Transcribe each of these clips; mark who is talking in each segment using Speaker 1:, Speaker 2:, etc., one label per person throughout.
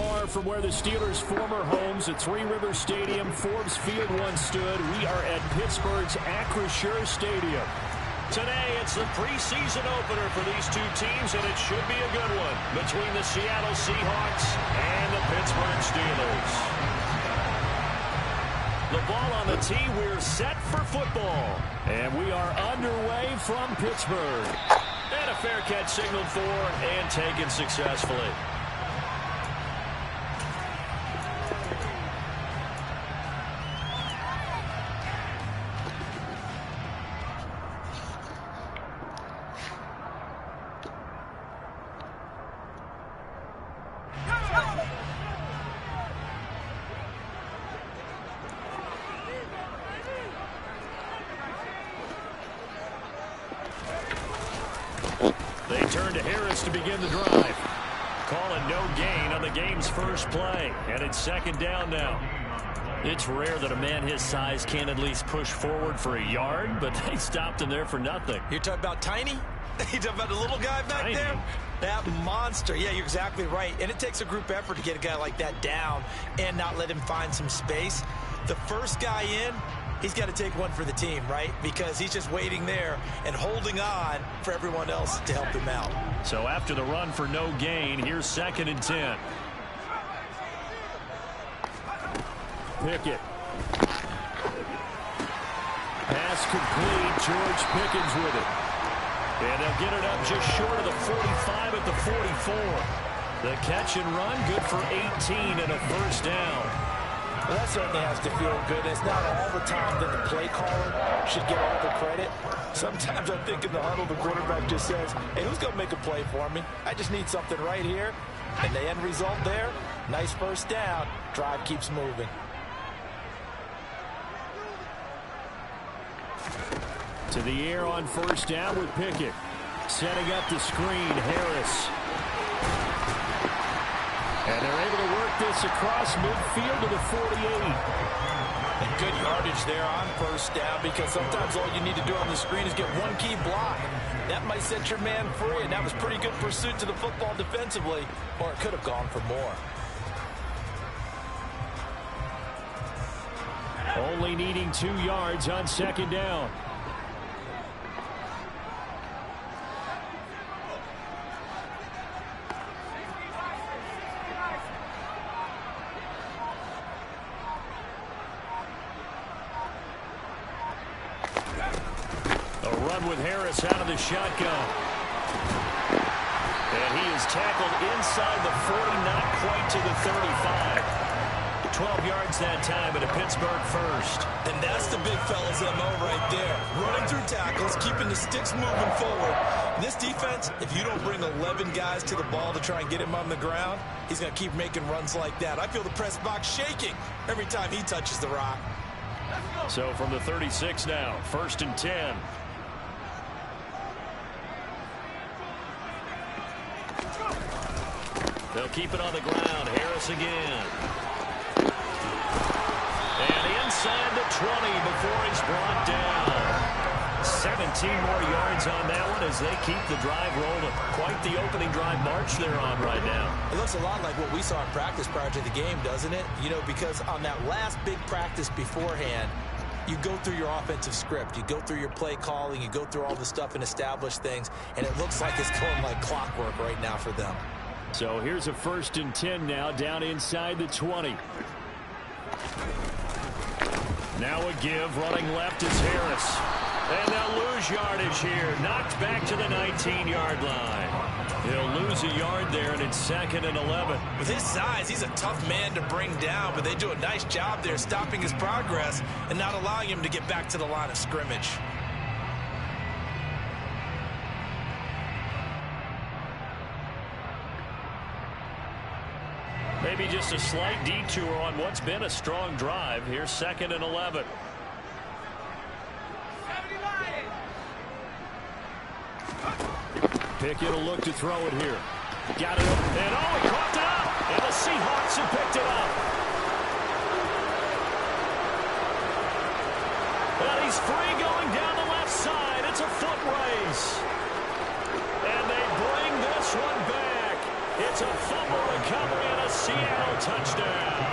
Speaker 1: far from where the Steelers' former homes at Three Rivers Stadium, Forbes Field once stood. We are at Pittsburgh's Acrisure Stadium.
Speaker 2: Today, it's the preseason opener for these two teams, and it should be a good one between the Seattle Seahawks and the Pittsburgh Steelers. The ball on the tee, we're set for football.
Speaker 1: And we are underway from Pittsburgh.
Speaker 2: And a fair catch signaled for and taken successfully.
Speaker 1: They turn to Harris to begin the drive. Calling no gain on the game's first play. And it's second down now.
Speaker 2: It's rare that a man his size can't at least push forward for a yard, but they stopped him there for nothing.
Speaker 3: You're talking about Tiny? You're talking about the little guy back there? That monster. Yeah, you're exactly right. And it takes a group effort to get a guy like that down and not let him find some space. The first guy in, he's got to take one for the team, right? Because he's just waiting there and holding on for everyone else to help him out.
Speaker 1: So after the run for no gain, here's 2nd and 10. Pickett. Pass complete. George Pickens with it. And they'll get it up just short of the 45 at the 44. The catch and run, good for 18 and a first down.
Speaker 4: Well, that certainly has to feel good. It's not all the time that the play caller should get all the credit. Sometimes I think in the huddle, the quarterback just says, hey, who's going to make a play for me? I just need something right here. And the end result there, nice first down. Drive keeps moving.
Speaker 1: To the air on first down with Pickett. Setting up the screen, Harris. And they're able to work this across midfield to the 48.
Speaker 4: And good yardage there on first down, because sometimes all you need to do on the screen is get one key block. That might set your man free, and that was pretty good pursuit to the football defensively, or it could have gone for more.
Speaker 1: Only needing 2 yards on second down. With Harris out of the shotgun. And he is tackled inside the 40, not quite to the 35. 12 yards that time, and a Pittsburgh first.
Speaker 3: And that's the big fella's MO right there. Running through tackles, keeping the sticks moving forward. This defense, if you don't bring 11 guys to the ball to try and get him on the ground, he's going to keep making runs like that. I feel the press box shaking every time he touches the rock.
Speaker 1: So from the 36 now, 1st and 10. They'll keep it on the ground. Harris again. And inside the 20 before he's brought down. 17 more yards on that one as they keep the drive rolling. Quite the opening drive march they're on right now.
Speaker 3: It looks a lot like what we saw in practice prior to the game, doesn't it? You know, because on that last big practice beforehand, you go through your offensive script. You go through your play calling. You go through all the stuff and establish things. And it looks like it's going like clockwork right now for them.
Speaker 1: So here's a 1st and 10 now, down inside the 20. Now a give, running left is Harris. And they'll lose yardage here. Knocked back to the 19-yard line. He'll lose a yard there, and it's 2nd and 11.
Speaker 3: With his size, he's a tough man to bring down, but they do a nice job there stopping his progress and not allowing him to get back to the line of scrimmage.
Speaker 1: Maybe just a slight detour on what's been a strong drive. Here's 2nd and 11. Pickett will look to throw it here. Got it up. And oh, he caught it up. And the Seahawks have picked it up. And he's free going down the left side. It's a foot race. And they bring this one back.
Speaker 2: It's a fumble recovery and a Seattle touchdown.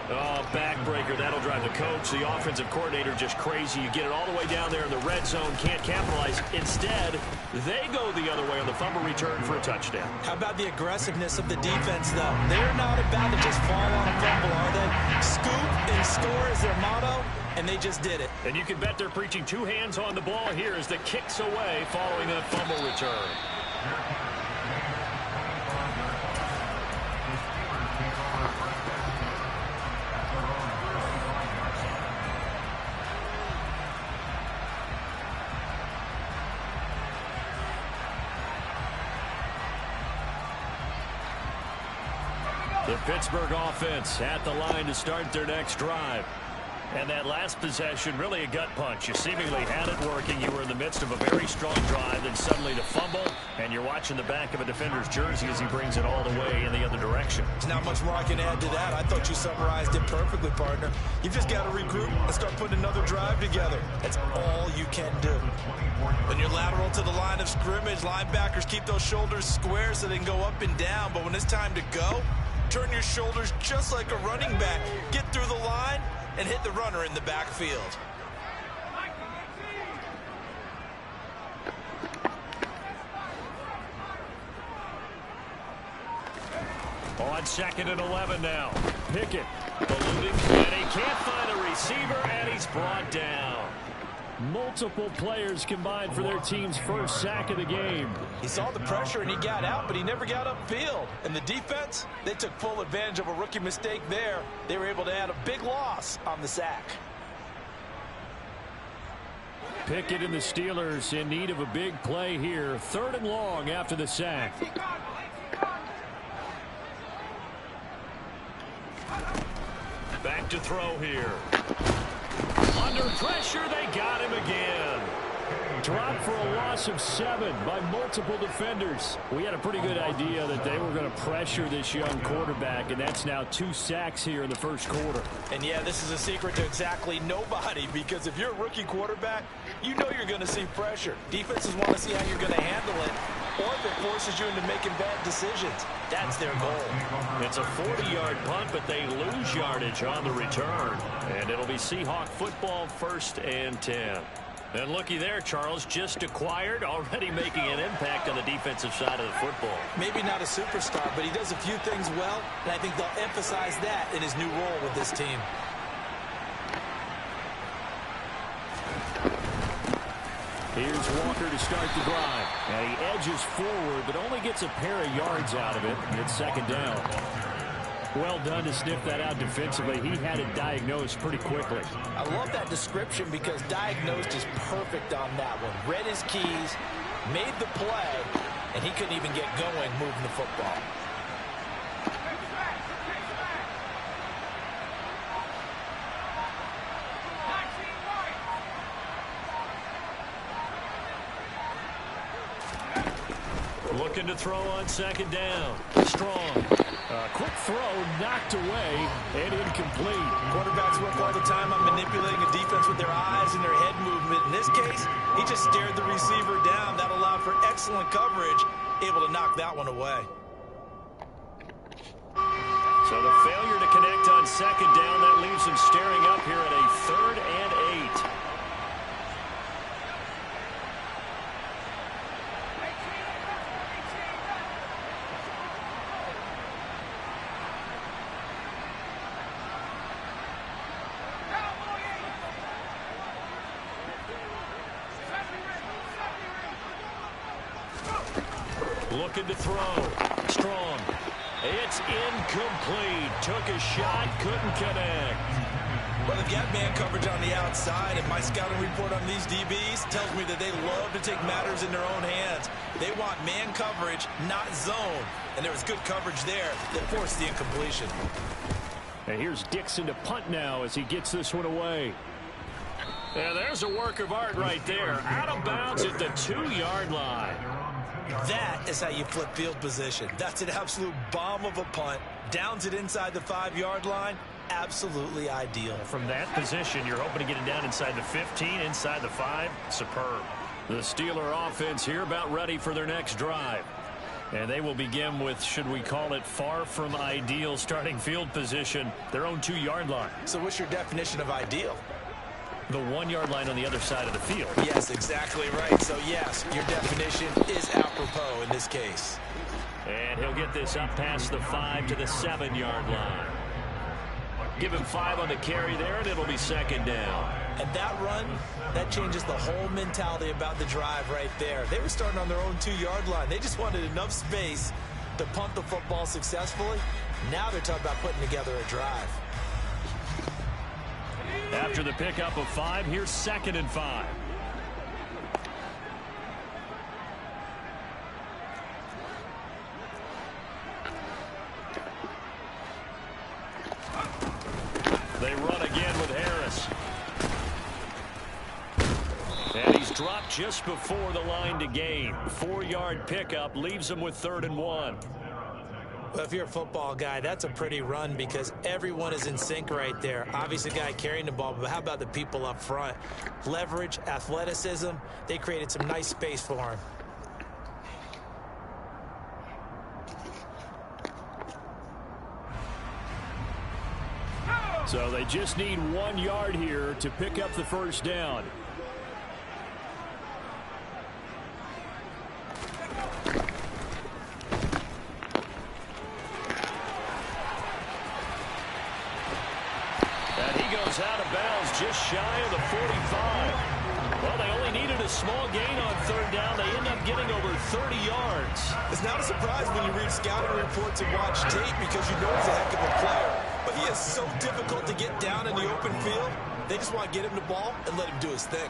Speaker 2: Oh, backbreaker. That'll drive the coach, the offensive coordinator, just crazy. You get it all the way down there in the red zone, can't capitalize. Instead, they go the other way on the fumble return for a touchdown.
Speaker 3: How about the aggressiveness of the defense, though? They're not about to just fall on a fumble, are they? Scoop and score is their motto, and they just did it.
Speaker 2: And you can bet they're preaching two hands on the ball here as the kick's away following a fumble return. The Pittsburgh offense at the line to start their next drive. And that last possession, really a gut punch. You seemingly had it working. You were in the midst of a very strong drive, then suddenly the fumble, and you're watching the back of a defender's jersey as he brings it all the way in the other direction.
Speaker 3: There's not much more I can add to that. I thought you summarized it perfectly, partner. You've just got to regroup and start putting another drive together. That's all you can do. When you're lateral to the line of scrimmage, linebackers keep those shoulders square so they can go up and down. But when it's time to go, turn your shoulders just like a running back. Get through the line and hit the runner in the backfield.
Speaker 2: On 2nd and 11 now. Pickett ballooning, and he can't find a receiver, and he's brought down. Multiple players combined for their team's first sack of the game.
Speaker 3: He saw the pressure and he got out, but he never got upfield. And the defense, they took full advantage of a rookie mistake there. They were able to add a big loss on the sack.
Speaker 2: Pickett and the Steelers in need of a big play here. 3rd and long after the sack. Back to throw here. Under pressure, they got him again. Dropped for a loss of 7 by multiple defenders. We had a pretty good idea that they were going to pressure this young quarterback, and that's now 2 sacks here in the first quarter.
Speaker 3: And yeah, this is a secret to exactly nobody, because if you're a rookie quarterback, you know you're going to see pressure. Defenses want to see how you're going to handle it, or if it forces you into making bad decisions. That's their goal.
Speaker 2: It's a 40-yard punt, but they lose yardage on the return. And it'll be Seahawk football, 1st and 10. And looky there, Charles, just acquired, already making an impact on the defensive side of the football.
Speaker 3: Maybe not a superstar, but he does a few things well, and I think they'll emphasize that in his new role with this team.
Speaker 2: Here's Walker to start the drive. And he edges forward, but only gets a pair of yards out of it. And it's 2nd down. Well done to sniff that out defensively. He had it diagnosed pretty quickly.
Speaker 3: I love that description because diagnosed is perfect on that one. Read his keys, made the play, and he couldn't even get going moving the football.
Speaker 2: Looking to throw on 2nd down. Strong. Quick throw knocked away and incomplete.
Speaker 3: Quarterbacks work all the time on manipulating a defense with their eyes and their head movement. In this case, he just stared the receiver down. That allowed for excellent coverage, able to knock that one away.
Speaker 2: So the failure to connect on 2nd down, that leaves him staring up here at a 3rd and 8. Looking to throw. Strong. It's incomplete. Took a shot, couldn't connect.
Speaker 3: Well, they've got man coverage on the outside, and my scouting report on these DBs tells me that they love to take matters in their own hands. They want man coverage, not zone. And there was good coverage there that forced the incompletion.
Speaker 2: And here's Dixon to punt now as he gets this one away. And there's a work of art right there. Out of bounds at the 2-yard line.
Speaker 3: That is how you flip field position. That's an absolute bomb of a punt. Downs it inside the 5-yard line. Absolutely ideal.
Speaker 2: From that position, you're hoping to get it down inside the 15, inside the 5. Superb. The Steeler offense here about ready for their next drive. And they will begin with, should we call it, far from ideal starting field position, their own 2-yard line.
Speaker 3: So what's your definition of ideal?
Speaker 2: The 1-yard line on the other side of the field.
Speaker 3: Yes, exactly right. So, yes, your definition is apropos in this case.
Speaker 2: And he'll get this up past the 5 to the 7-yard line. Give him 5 on the carry there, and it'll be second down.
Speaker 3: And that run, that changes the whole mentality about the drive right there. They were starting on their own 2-yard line. They just wanted enough space to punt the football successfully. Now they're talking about putting together a drive.
Speaker 2: After the pickup of 5, here's 2nd and 5. They run again with Harris. And he's dropped just before the line to gain. 4-yard pickup leaves him with 3rd and 1.
Speaker 3: Well, if you're a football guy, that's a pretty run because everyone is in sync right there. Obviously, the guy carrying the ball, but how about the people up front? Leverage, athleticism, they created some nice space for him.
Speaker 2: So they just need 1 yard here to pick up the first down. Out of bounds just shy of the 45. Well, they only needed a small gain on 3rd down. They end up getting over 30 yards.
Speaker 3: It's not a surprise when you read scouting reports and watch tape because you know he's a heck of a player. But he is so difficult to get down in the open field. They just want to get him the ball and let him do his thing.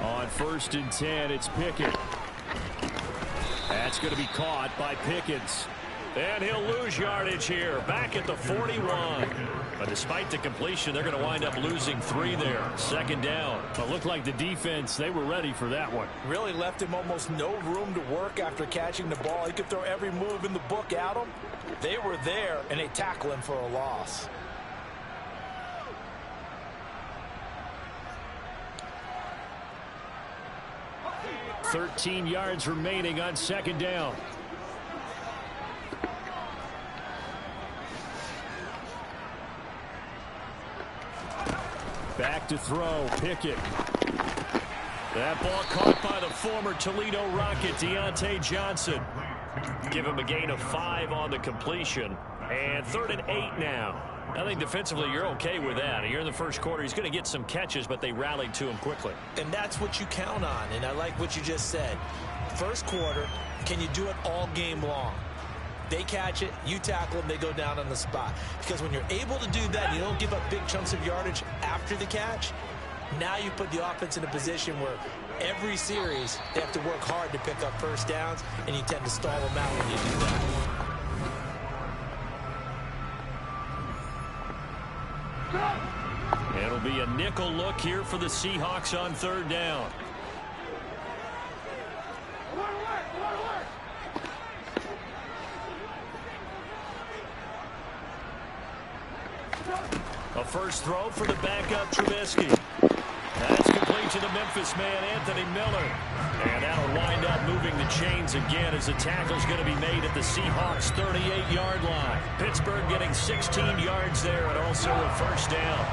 Speaker 2: On 1st and 10, it's Pickett. That's going to be caught by Pickens. And he'll lose yardage here, back at the 41. But despite the completion, they're going to wind up losing 3 there. 2nd down. But looked like the defense, they were ready for that one.
Speaker 4: Really left him almost no room to work after catching the ball. He could throw every move in the book at him. They were there, and they tackle him for a loss.
Speaker 2: 13 yards remaining on 2nd down. Back to throw, Pickett. That ball caught by the former Toledo Rocket, Deontay Johnson. Give him a gain of 5 on the completion. And 3rd and 8 now. I think defensively you're okay with that. Here in the first quarter, he's going to get some catches, but they rallied to him quickly.
Speaker 3: And that's what you count on, and I like what you just said. First quarter, can you do it all game long? They catch it, you tackle them, they go down on the spot. Because when you're able to do that, you don't give up big chunks of yardage after the catch. Now you put the offense in a position where every series they have to work hard to pick up first downs, and you tend to stall them out when you do that.
Speaker 2: It'll be a nickel look here for the Seahawks on 3rd down. A first throw for the backup Trubisky. That's complete to the Memphis man, Anthony Miller. And that'll wind up moving the chains again as the tackle's going to be made at the Seahawks' 38-yard line. Pittsburgh getting 16 yards there and also a first down.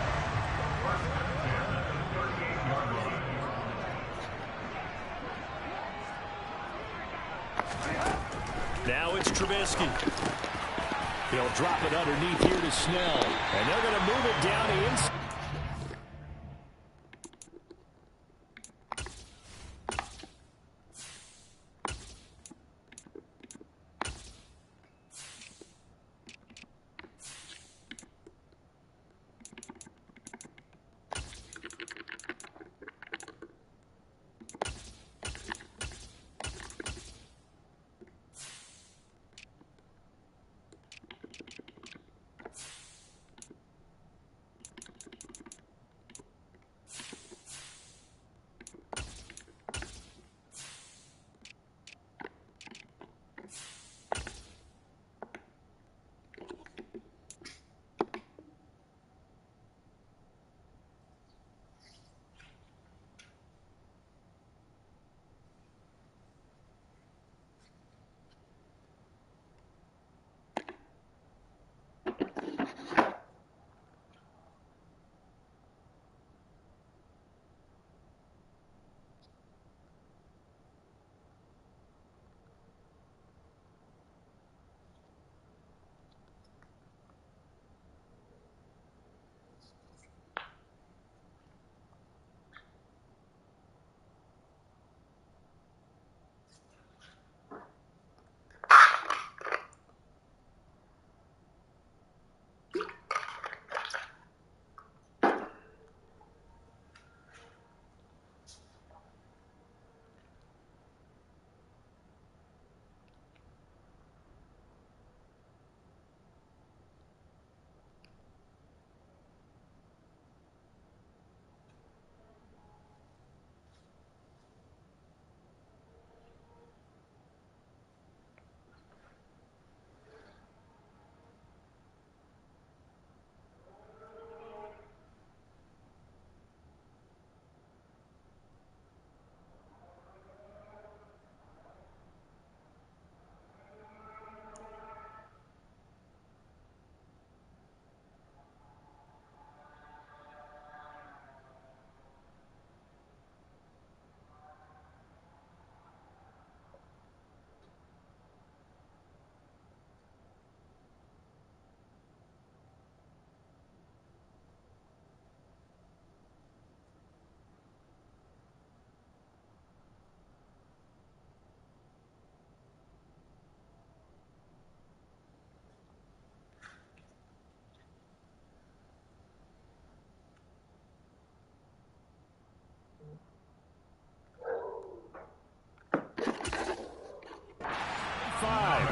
Speaker 2: Now it's Trubisky. He'll drop it underneath here to Snell. And they're going to move it down the inside. 5.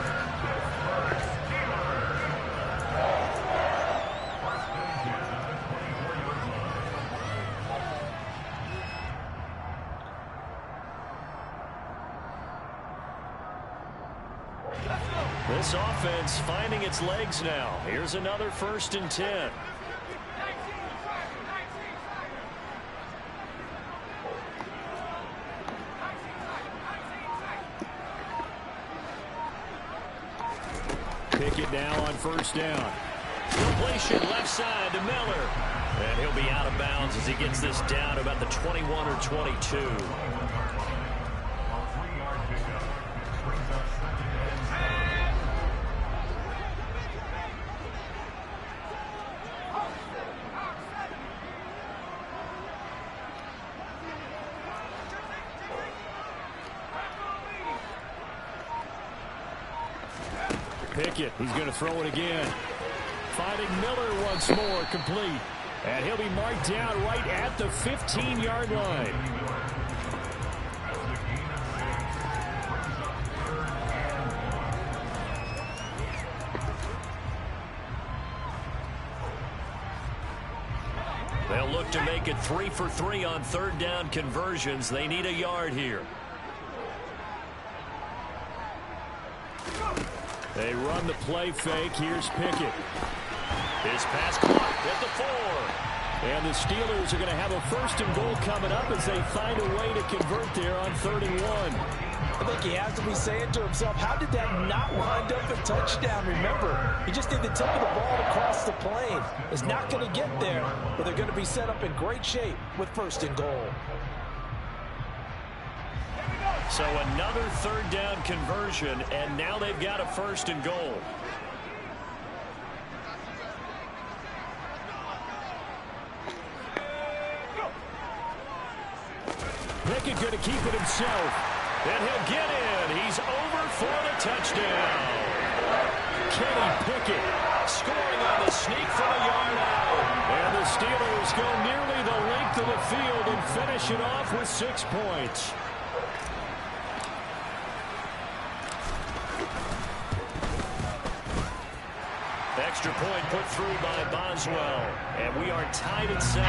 Speaker 2: This offense finding its legs now. Here's another 1st and 10. Pickett now on 1st down. Completion left side to Miller. And he'll be out of bounds as he gets this down about the 21 or 22. Pickett, he's going to throw it again. Finding Miller once more, complete. And he'll be marked down right at the 15-yard line. They'll look to make it 3 for 3 on 3rd down conversions. They need a yard here. They run the play fake. Here's Pickett. His pass clocked at the 4. And the Steelers are going to have a 1st and goal coming up as they find a way to convert there on 3rd and 1.
Speaker 4: I think he has to be saying to himself, how did that not wind up a touchdown? Remember, he just did the tip of the ball to cross the plane. It's not going to get there, but they're going to be set up in great shape with 1st and goal.
Speaker 2: So another 3rd down conversion, and now they've got a 1st and goal. Pickett going to keep it himself, and he'll get in. He's over for the touchdown. Kenny Pickett scoring on the sneak from a yard out. And the Steelers go nearly the length of the field and finish it off with 6 points. Extra point put through by Boswell. And we are tied at 7.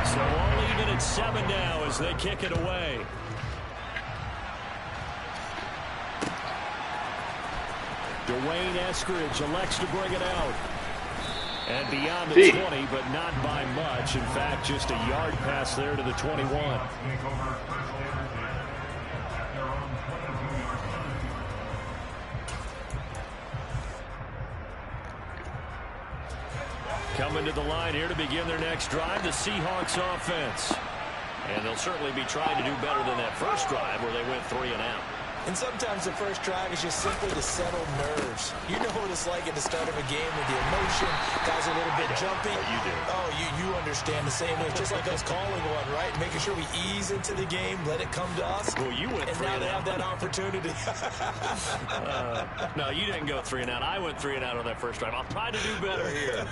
Speaker 2: So all even at 7 now as they kick it away. Dwayne Eskridge elects to bring it out. And beyond the 20, but not by much. In fact, just a yard pass there to the 21. Coming to the line here to begin their next drive, the Seahawks offense. And they'll certainly be trying to do better than that first drive where they went 3 and out.
Speaker 3: And sometimes the first drive is just simply to settle nerves. You know what it's like at the start of a game with the emotion. Guys are a little bit jumpy.
Speaker 2: Oh, you do.
Speaker 3: Oh, you understand the same way. Just like us calling one, right? Making sure we ease into the game, let it come to us.
Speaker 2: Well, you went 3 and out.
Speaker 3: And now they have that opportunity.
Speaker 2: No, you didn't go 3 and out. I went 3 and out on that first drive. I'll try to do better here.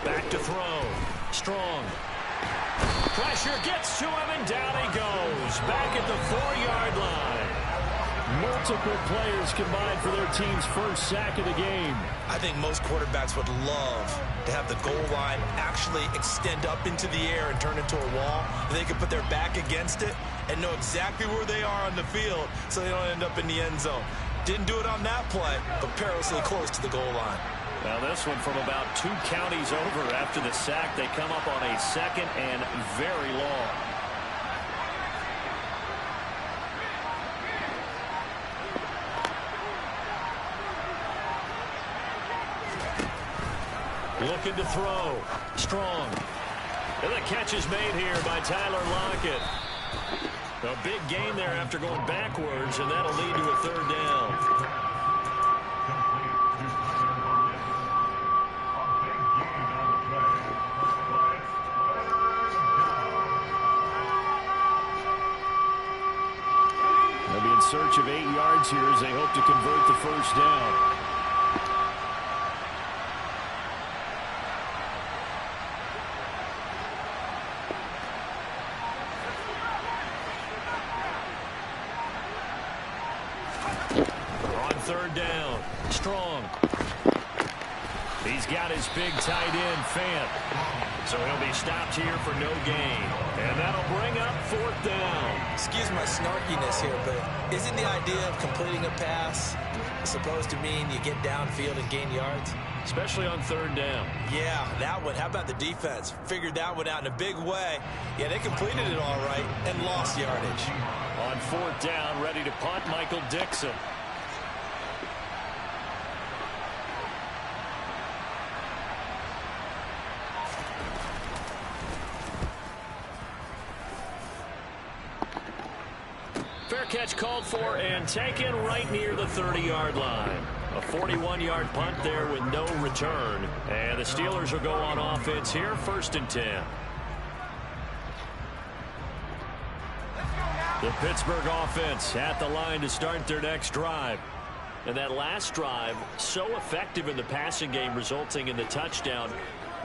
Speaker 2: Back to throw. Strong. Pressure gets to him, and down he goes. Back at the 4-yard line. Multiple players combined for their team's first sack of the game.
Speaker 3: I think most quarterbacks would love to have the goal line actually extend up into the air and turn into a wall. They could put their back against it and know exactly where they are on the field so they don't end up in the end zone. Didn't do it on that play, but perilously close to the goal line.
Speaker 2: Now this one from about 2 counties over after the sack. They come up on a 2nd and very long. Looking to throw. Strong. And the catch is made here by Tyler Lockett. A big gain there after going backwards, and that'll lead to a 3rd down.
Speaker 1: In search of 8 yards here as they hope to convert the first down. Third down. Strong. He's got his big tight end, Fant. So he'll be stopped here for no gain. And that'll bring up fourth down.
Speaker 3: Excuse my snarkiness here, but isn't the idea of completing a pass supposed to mean you get downfield and gain yards?
Speaker 1: Especially on third down.
Speaker 3: Yeah, that one. How about the defense? Figured that one out in a big way. Yeah, they completed it all right and lost yardage.
Speaker 1: On fourth down, ready to punt, Michael Dixon. Fair catch called for and taken right near the 30-yard line. A 41-yard punt there with no return. And the Steelers will go on offense here, 1st and 10. The Pittsburgh offense at the line to start their next drive. And that last drive, so effective in the passing game, resulting in the touchdown.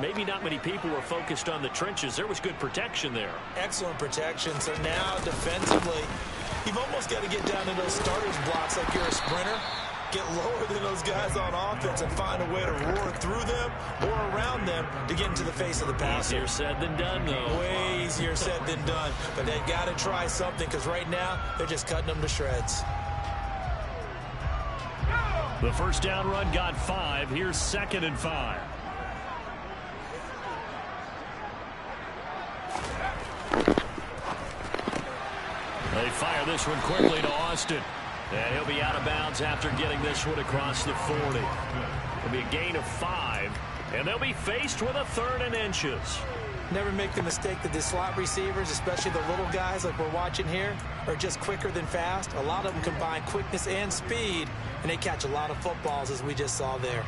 Speaker 1: Maybe not many people were focused on the trenches. There was good protection there.
Speaker 3: Excellent protection. So now defensively, you've almost got to get down to those starters blocks like you're a sprinter. Get lower than those guys on offense and find a way to roar through them or around them to get into the face of the passer.
Speaker 1: Easier said than done, though.
Speaker 3: Way easier said than done. But they've got to try something because right now they're just cutting them to shreds.
Speaker 1: The first down run got 5. Here's 2nd and 5. They fire this one quickly to Austin. And he'll be out of bounds after getting this one across the 40. It'll be a gain of 5. And they'll be faced with a 3rd and inches.
Speaker 3: Never make the mistake that the slot receivers, especially the little guys like we're watching here, are just quicker than fast. A lot of them combine quickness and speed, and they catch a lot of footballs, as we just saw there.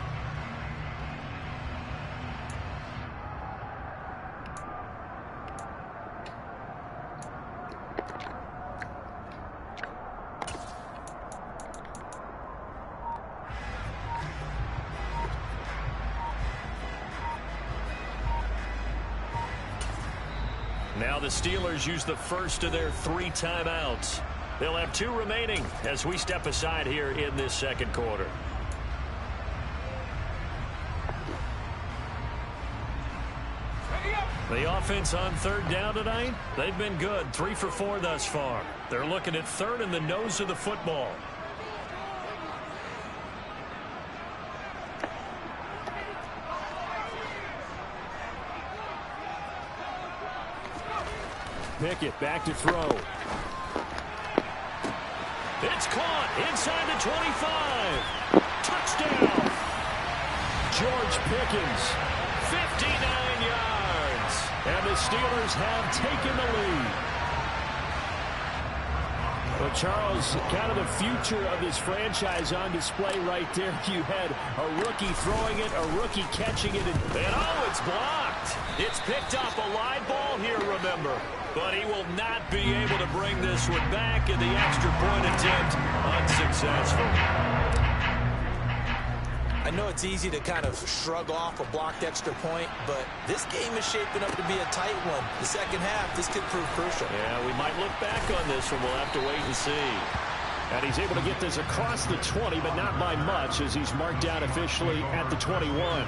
Speaker 1: Now the Steelers use the first of their 3 timeouts. They'll have 2 remaining as we step aside here in this second quarter. The offense on third down tonight, they've been good. 3 for 4 thus far. They're looking at third in the nose of the football. Pickett back to throw. It's caught inside the 25. Touchdown. George Pickens, 59 yards. And the Steelers have taken the lead. Well, Charles, kind of the future of this franchise on display right there. You had a rookie throwing it, a rookie catching it, and oh, it's blocked. It's picked up, a live ball here, remember. But he will not be able to bring this one back, and the extra point attempt unsuccessful.
Speaker 3: I know it's easy to kind of shrug off a blocked extra point, but this game is shaping up to be a tight one. The second half, this could prove crucial.
Speaker 1: Yeah, we might look back on this one. We'll have to wait and see. And he's able to get this across the 20, but not by much, as he's marked down officially at the 21.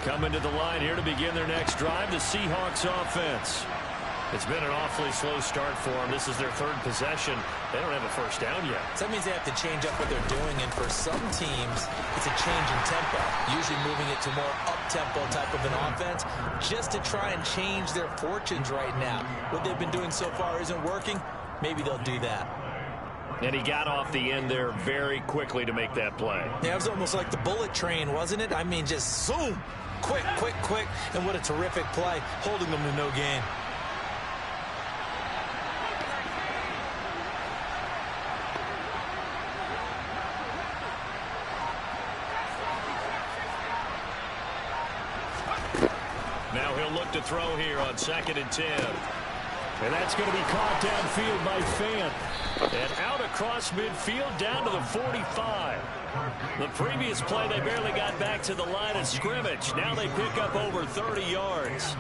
Speaker 1: Coming to the line here to begin their next drive, the Seahawks offense. It's been an awfully slow start for them. This is their 3rd possession. They don't have a first down yet.
Speaker 3: So that means they have to change up what they're doing, and for some teams, it's a change in tempo, usually moving it to more up-tempo type of an offense, just to try and change their fortunes right now. What they've been doing so far isn't working. Maybe they'll do that.
Speaker 1: And he got off the end there very quickly to make that play.
Speaker 3: Yeah, it was almost like the bullet train, wasn't it? I mean, just zoom, quick, quick, quick, and what a terrific play, holding them to no gain.
Speaker 1: Now he'll
Speaker 2: He'll look to throw here on 2nd and 10.
Speaker 1: And that's going to be caught downfield by Fan.
Speaker 2: And out across midfield down to the 45. The previous play, they barely got back to the line of scrimmage. Now they pick up over 30 yards.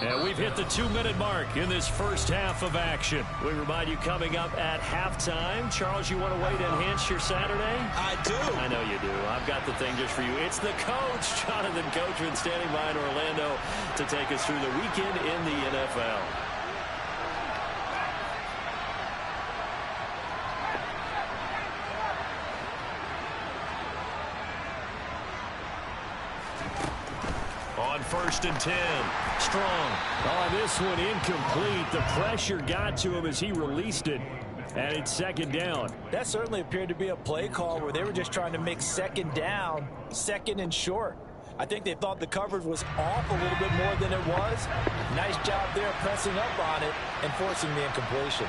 Speaker 2: And we've hit the 2-minute mark in this first half of action. We remind you coming up at halftime. Charles, you want a way to enhance your Saturday?
Speaker 3: I do.
Speaker 2: I know you do. I've got the thing just for you. It's the coach, Jonathan Coachman, standing by in Orlando to take us through the weekend in the NFL. On 1st and 10, Strong.
Speaker 1: On this one, incomplete. The pressure got to him as he released it. And it's 2nd down.
Speaker 4: That certainly appeared to be a play call where they were just trying to make 2nd down, 2nd and short. I think they thought the coverage was off a little bit more than it was. Nice job there pressing up on it and forcing the incompletion.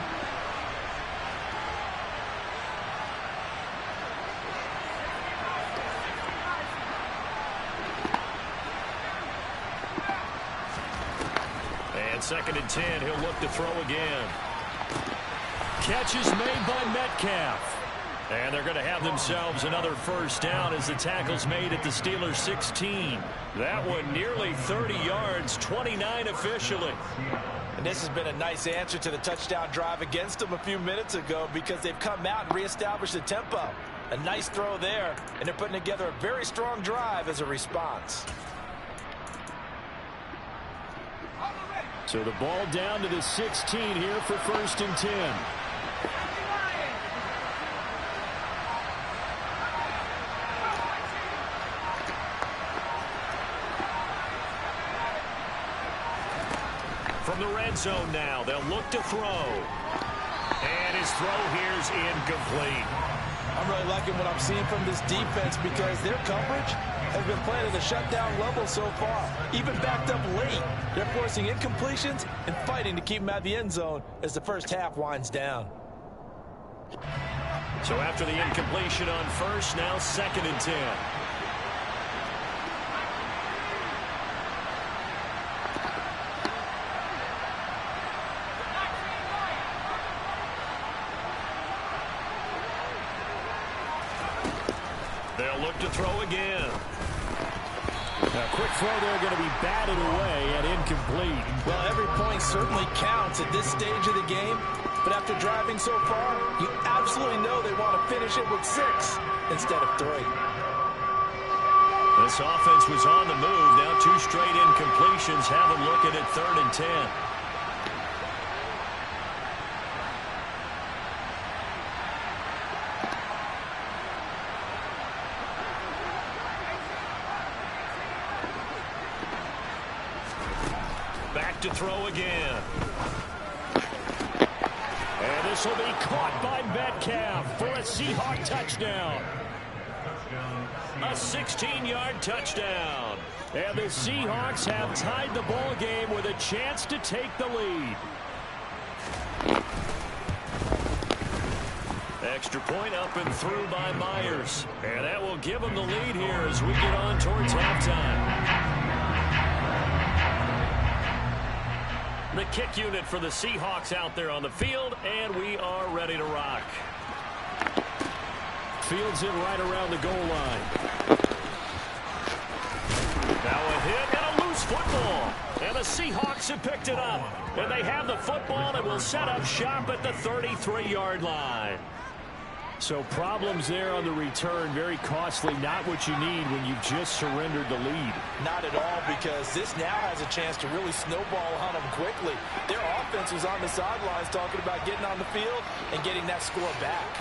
Speaker 2: And 2nd and 10, he'll look to throw again.
Speaker 1: Catch is made by Metcalf.
Speaker 2: And they're going to have themselves another 1st down as the tackle's made at the Steelers' 16. That one nearly 30 yards, 29 officially.
Speaker 4: And this has been a nice answer to the touchdown drive against them a few minutes ago because they've come out and reestablished the tempo. A nice throw there, and they're putting together a very strong drive as a response.
Speaker 1: So the ball down to the 16 here for 1st and 10.
Speaker 2: From the red zone now, they'll look to throw. And his throw here's incomplete.
Speaker 4: I'm really liking what I'm seeing from this defense because their coverage has been playing at a shutdown level so far. Even backed up late, they're forcing incompletions and fighting to keep them out of the end zone as the first half winds down.
Speaker 2: So after the incompletion on 1st, now 2nd and 10. They'll look to throw again.
Speaker 1: A quick throw there going to be batted away and incomplete.
Speaker 4: Well, every point certainly counts at this stage of the game. But after driving so far, you absolutely know they want to finish it with 6 instead of 3.
Speaker 2: This offense was on the move. Now 2 straight incompletions have them looking at 3rd and 10. Back to throw again.
Speaker 1: And this will be caught by Metcalf for a Seahawks touchdown.
Speaker 2: A 16-yard touchdown.
Speaker 1: And the Seahawks have tied the ball game with a chance to take the lead.
Speaker 2: Extra point up and through by Myers. And that will give them the lead here as we get on towards halftime. The kick unit for the Seahawks out there on the field, and we are ready to rock.
Speaker 1: Fields it right around the goal line.
Speaker 2: Now a hit and a loose football. And the Seahawks have picked it up. And they have the football and will set up shop at the 33-yard line.
Speaker 1: So problems there on the return. Very costly. Not what you need when you've just surrendered the lead.
Speaker 4: Not at all, because this now has a chance to really snowball on them quickly. Their offense was on the sidelines talking about getting on the field and getting that score back.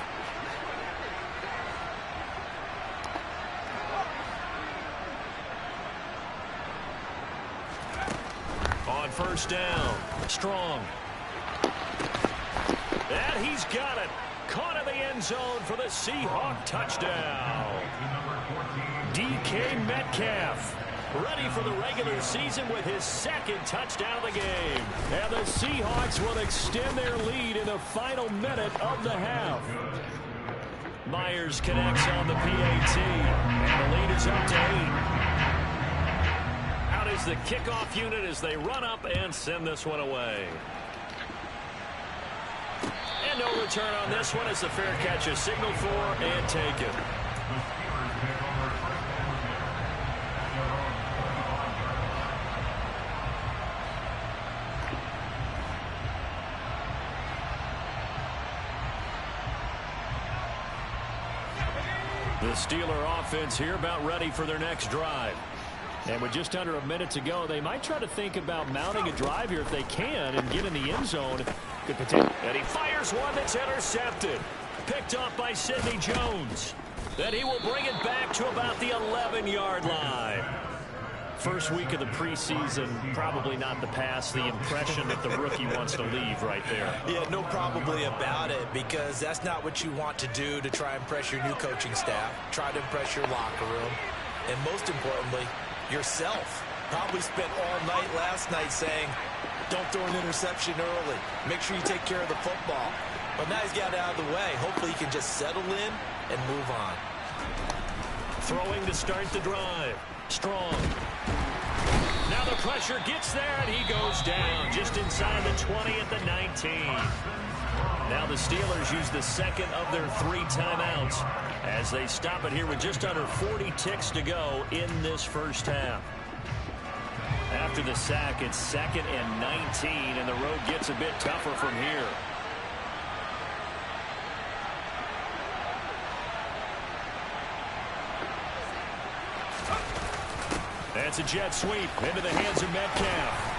Speaker 2: On 1st down, Strong. And he's got it. Caught in the end zone for the Seahawk touchdown. DK Metcalf ready for the regular season with his 2nd touchdown of the game.
Speaker 1: And the Seahawks will extend their lead in the final minute of the half.
Speaker 2: Myers connects on the PAT. And the lead is up to 8. Out is the kickoff unit as they run up and send this one away. And no return on this one as the fair catch is signaled for and taken. The Steeler offense here about ready for their next drive. And with just under a minute to go, they might try to think about mounting a drive here if they can and get in the end zone. Good potential. And he fires one that's intercepted. Picked off by Sidney Jones. Then he will bring it back to about the 11-yard line. First week of the preseason, probably not the pass, the impression that the rookie wants to leave right there.
Speaker 3: Yeah, no probably about it, because that's not what you want to do to try and impress your new coaching staff, try to impress your locker room, and most importantly, yourself. Probably spent all night last night saying, don't throw an interception early. Make sure you take care of the football. But now he's got it out of the way. Hopefully he can just settle in and move on.
Speaker 2: Throwing to start the drive. Strong. Now the pressure gets there, and he goes down just inside the 20 at the 19. Now the Steelers use the second of their 3 timeouts as they stop it here with just under 40 ticks to go in this first half. After the sack, it's 2nd and 19, and the road gets a bit tougher from here. That's a jet sweep into the hands of Metcalf.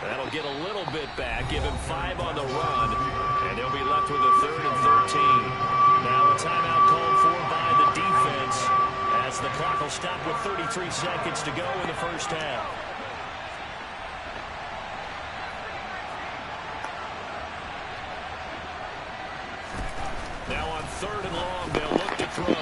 Speaker 2: That'll get a little bit back, give him 5 on the run, and they'll be left with a 3rd and 13. Now a timeout called for by the defense as the clock will stop with 33 seconds to go in the first half. Now on 3rd and long, they'll look to throw.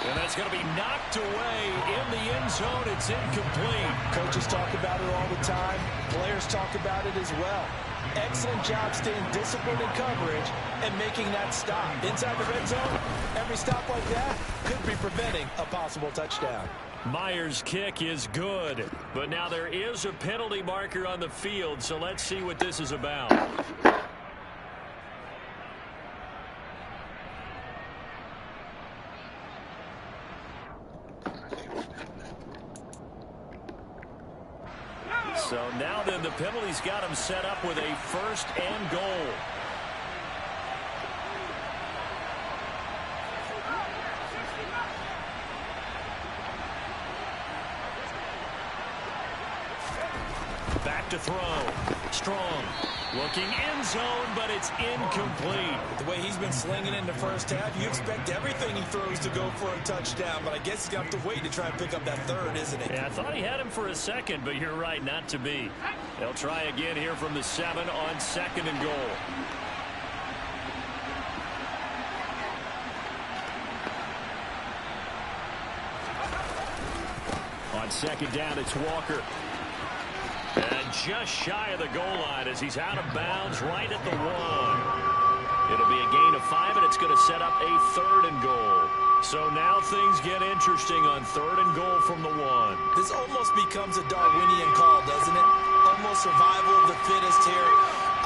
Speaker 2: And that's going to be knocked away in the end zone. It's incomplete.
Speaker 4: Coaches talk about it all the time. Players talk about it as well. Excellent job staying disciplined in coverage and making that stop. Inside the red zone, every stop like that could be preventing a possible touchdown.
Speaker 2: Myers' kick is good. But now there is a penalty marker on the field, so let's see what this is about. So now then the penalty's got him set up with a 1st and goal. Back to throw. Strong. Looking end zone, but it's incomplete.
Speaker 3: The way he's been slinging in the first half, you expect everything he throws to go for a touchdown, but I guess he's got to wait to try and pick up that 3rd, isn't it?
Speaker 2: Yeah, I thought he had him for a second, but you're right, not to be. They'll try again here from the 7 on 2nd and goal. On 2nd down, it's Walker. And just shy of the goal line as he's out of bounds right at the 1. It'll be a gain of 5, and it's going to set up a 3rd and goal. So now things get interesting on 3rd and goal from the 1.
Speaker 3: This almost becomes a Darwinian call, doesn't it? Almost survival of the fittest here.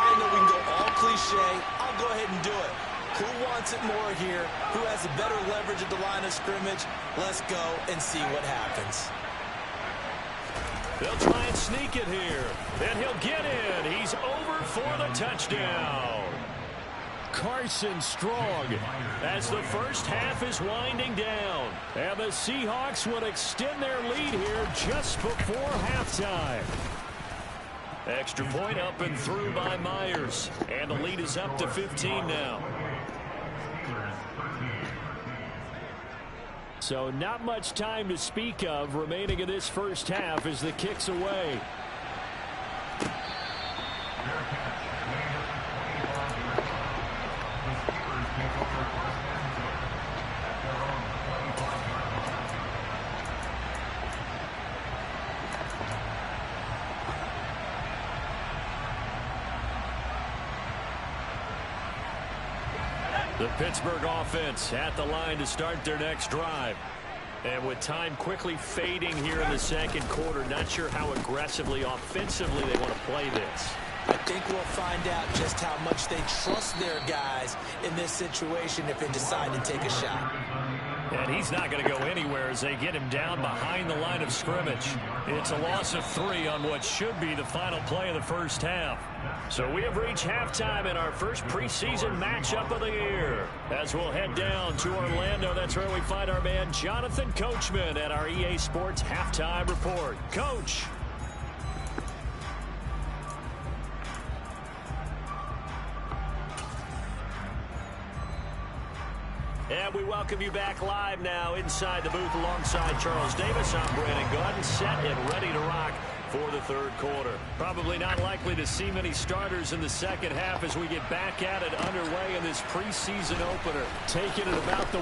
Speaker 3: I know we can go all cliche. I'll go ahead and do it. Who wants it more here? Who has a better leverage at the line of scrimmage? Let's go and see what happens.
Speaker 2: They'll try and sneak it here. And he'll get in. He's over for the touchdown. Carson Strong as the first half is winding down. And the Seahawks would extend their lead here just before halftime. Extra point up and through by Myers. And the lead is up to 15 now. So not much time to speak of remaining in this first half as the kick's away. The Pittsburgh offense at the line to start their next drive. And with time quickly fading here in the second quarter, not sure how aggressively, offensively they want to play this.
Speaker 3: I think we'll find out just how much they trust their guys in this situation if they decide to take a shot.
Speaker 2: And he's not going to go anywhere as they get him down behind the line of scrimmage. It's a loss of 3 on what should be the final play of the first half. So we have reached halftime in our first preseason matchup of the year. As we'll head down to Orlando, that's where we find our man Jonathan Coachman at our EA Sports Halftime Report. Coach. And we welcome you back live now inside the booth alongside Charles Davis. I'm Brandon Gaudin, set and ready to rock for the third quarter. Probably not likely to see many starters in the second half as we get back at it underway in this preseason opener. Taking it about the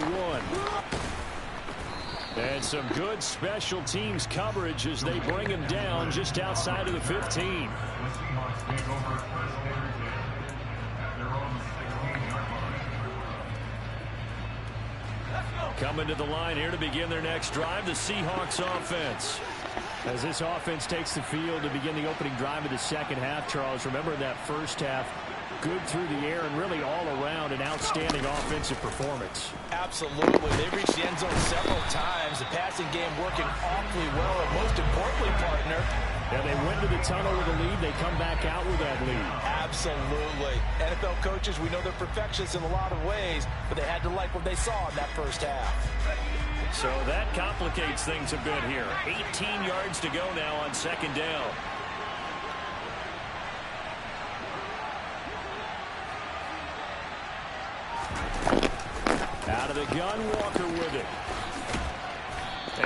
Speaker 2: 1. And some good special teams coverage as they bring him down just outside of the 15. Coming to the line here to begin their next drive, the Seahawks offense. As this offense takes the field to begin the opening drive of the second half, Charles, remember that first half, good through the air and really all around an outstanding offensive performance.
Speaker 3: Absolutely. They reached the end zone several times. The passing game working awfully well, and most importantly, partner,
Speaker 2: yeah, they went to the tunnel with a lead. They come back out with that lead.
Speaker 3: Absolutely. NFL coaches, we know they're perfectionists in a lot of ways, but they had to like what they saw in that first half.
Speaker 2: So that complicates things a bit here. 18 yards to go now on second down. Out of the gun, Walker with it.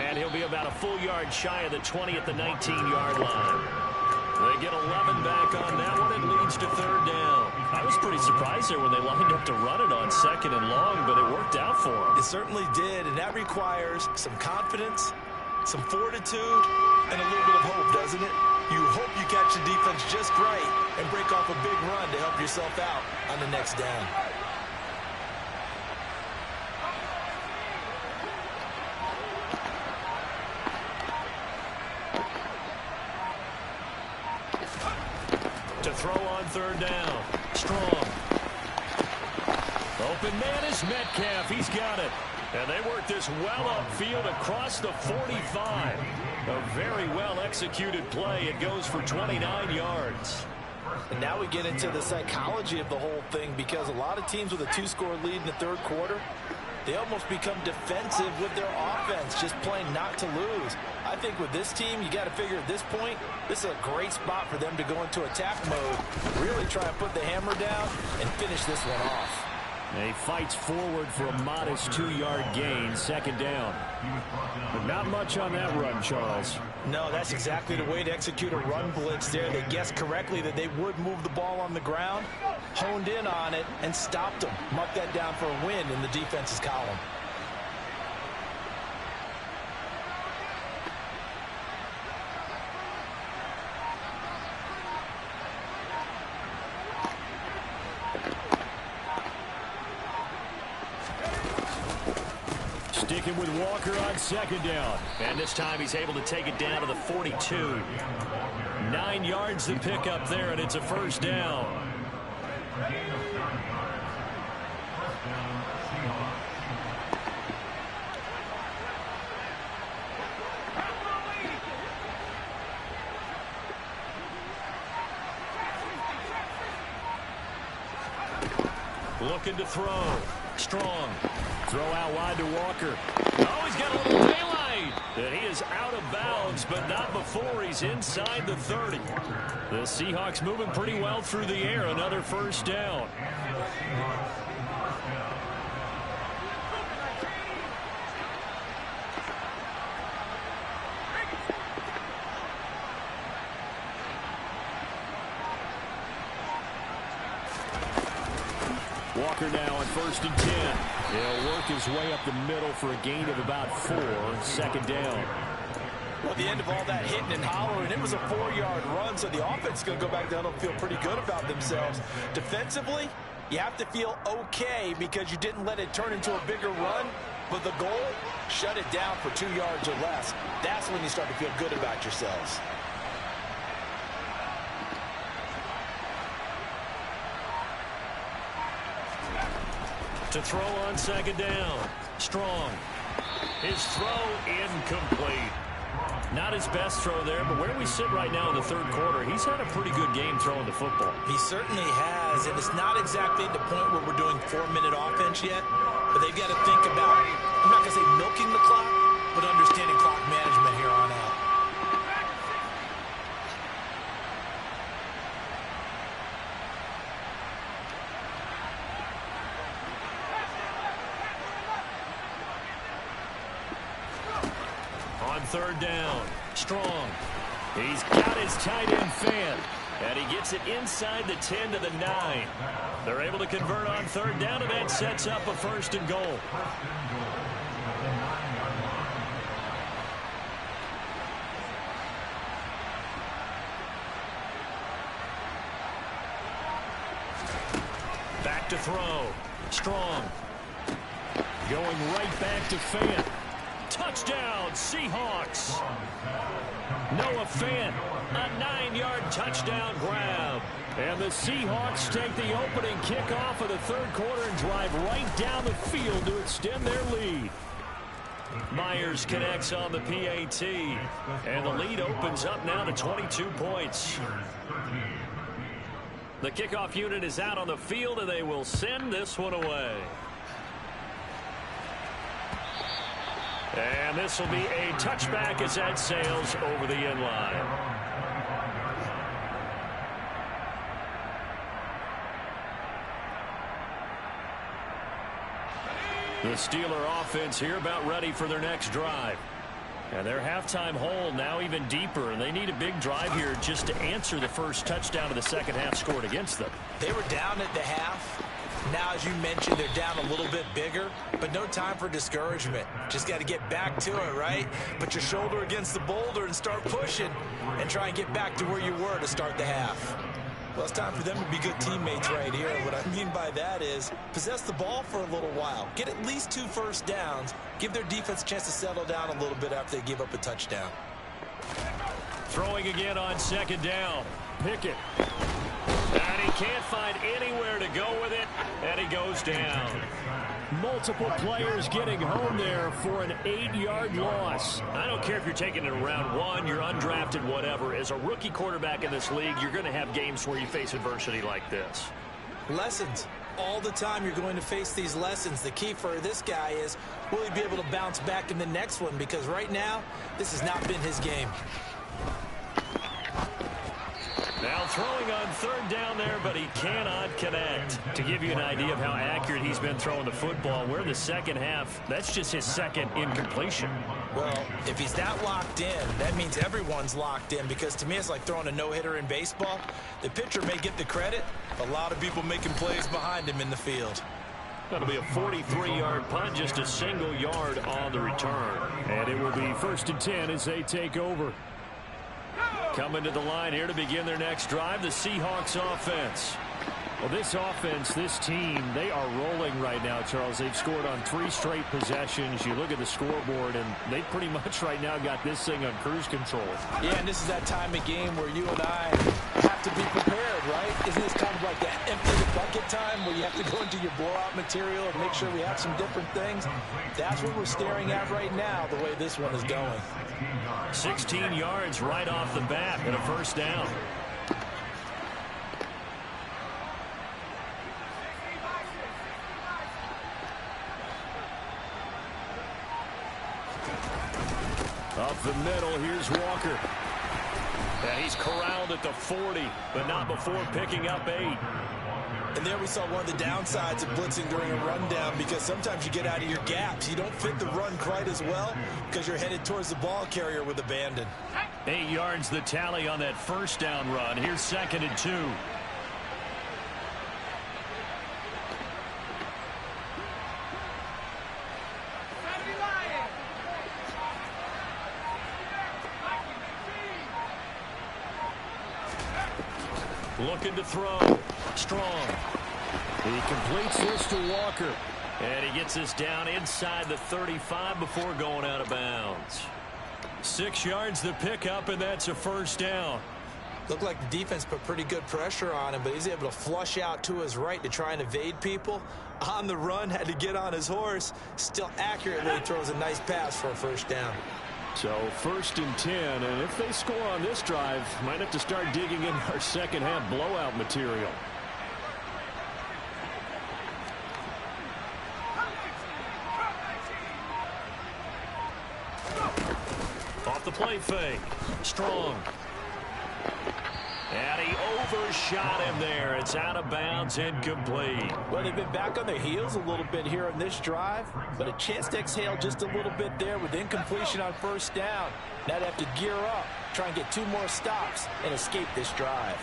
Speaker 2: And he'll be about a full yard shy of the 20 at the 19-yard line. They get 11 back on that one. It leads to third down. I was pretty surprised there when they lined up to run it on second and long, but it worked out for them.
Speaker 3: It certainly did, and that requires some confidence, some fortitude, and a little bit of hope, doesn't it? You hope you catch the defense just right and break off a big run to help yourself out on the next down.
Speaker 2: To throw on third down. Strong. Open man is Metcalf. He's got it. And they work this well upfield across the 45. A very well executed play. It goes for 29 yards.
Speaker 4: And now we get into the psychology of the whole thing, because a lot of teams with a 2-score lead in the third quarter, they almost become defensive with their offense, just playing not to lose. I think with this team, you got to figure at this point, this is a great spot for them to go into attack mode, really try and put the hammer down and finish this one off.
Speaker 2: He fights forward for a modest 2-yard gain, second down. But not much on that run, Charles.
Speaker 3: No, that's exactly the way to execute a run blitz there. They guessed correctly that they would move the ball on the ground, honed in on it, and stopped them. Marked that down for a win in the defense's column.
Speaker 2: Sticking with Walker on second down. And this time he's able to take it down to the 42. 9 yards to pick up there, and it's a first down. Looking to throw. Strong. Throw out wide to Walker. Oh, he's got a little daylight. And he is out of bounds, but not before he's inside the 30. The Seahawks moving pretty well through the air. Another first down. Walker now on 1st and 10. He'll work his way up the middle for a gain of about 4. Second down.
Speaker 3: Well, at the end of all that hitting and hollering, it was a 4-yard run, so the offense is going to go back down and feel pretty good about themselves. Defensively, you have to feel okay because you didn't let it turn into a bigger run.
Speaker 4: But the goal, shut it down for 2 yards or less. That's when you start to feel good about yourselves.
Speaker 2: To throw on second down. Strong. His throw incomplete. Not his best throw there, but where we sit right now in the third quarter, he's had a pretty good game throwing the football.
Speaker 3: He certainly has, and it's not exactly at the point where we're doing 4-minute offense yet, but they've got to think about, I'm not going to say milking the clock, but understanding clock management here on out.
Speaker 2: On third down, Strong. He's got his tight end fan, and he gets it inside the 10 to the 9. They're able to convert on third down, and that sets up a 1st and goal. Back to throw. Strong. Going right back to Fant. Touchdown, Seahawks. Noah Fant, a 9-yard touchdown grab. And the Seahawks take the opening kickoff of the third quarter and drive right down the field to extend their lead. Myers connects on the PAT, and the lead opens up now to 22 points. The kickoff unit is out on the field, and they will send this one away. And this will be a touchback as that sails over the end line. The Steeler offense here about ready for their next drive. And their halftime hole now even deeper, and they need a big drive here just to answer the first touchdown of the second half scored against them.
Speaker 3: They were down at the half. Now, as you mentioned, they're down a little bit bigger, but no time for discouragement. Just got to get back to it, right? Put your shoulder against the boulder and start pushing and try and get back to where you were to start the half. Well, it's time for them to be good teammates right here. What I mean by that is possess the ball for a little while. Get at least 2 first downs. Give their defense a chance to settle down a little bit after they give up a touchdown.
Speaker 2: Throwing again on second down. Pickett. And he can't find anywhere to go with it, and he goes down. Multiple players getting home there for an 8-yard loss. I don't care if you're taking it in round 1, you're undrafted, whatever. As a rookie quarterback in this league, you're going to have games where you face adversity like this.
Speaker 3: Lessons. All the time you're going to face these lessons. The key for this guy is, will he be able to bounce back in the next one? Because right now, this has not been his game.
Speaker 2: Now throwing on third down there, but he cannot connect. To give you an idea of how accurate he's been throwing the football, we're the second half. That's just his second incompletion.
Speaker 3: Well, if he's that locked in, that means everyone's locked in, because to me it's like throwing a no-hitter in baseball. The pitcher may get the credit, a lot of people making plays behind him in the field.
Speaker 2: That'll be a 43-yard punt, just a single yard on the return. And it will be 1st and 10 as they take over. Coming to the line here to begin their next drive, the Seahawks offense. Well, this offense, this team, they are rolling right now, Charles. They've scored on 3 straight possessions. You look at the scoreboard, and they pretty much right now got this thing on cruise control.
Speaker 4: Yeah, and this is that time of game where you and I have to be prepared, right? Isn't this kind of like that empty the bucket time where you have to go into your blowout material and make sure we have some different things? That's what we're staring at right now, the way this one is going.
Speaker 2: 16 yards right off the bat and a 1st down. Up the middle, here's Walker. And he's corralled at the 40, but not before picking up 8.
Speaker 3: And there we saw one of the downsides of blitzing during a rundown, because sometimes you get out of your gaps. You don't fit the run quite as well because you're headed towards the ball carrier with abandon.
Speaker 2: 8 yards the tally on that 1st down run. Here's 2nd and 2. Looking to throw. Strong. He completes this to Walker. And he gets this down inside the 35 before going out of bounds.
Speaker 1: 6 yards the pickup, and that's a first down.
Speaker 3: Looked like the defense put pretty good pressure on him, but he's able to flush out to his right to try and evade people. On the run, had to get on his horse. Still accurately throws a nice pass for a first down.
Speaker 1: So 1st and 10, and if they score on this drive, might have to start digging in our second half blowout material.
Speaker 2: Off the play fake. Strong. And he overshot him there. It's out of bounds, incomplete.
Speaker 4: Well, they've been back on their heels a little bit here on this drive, but a chance to exhale just a little bit there with incompletion on first down. Now they have to gear up, try and get 2 more stops and escape this drive.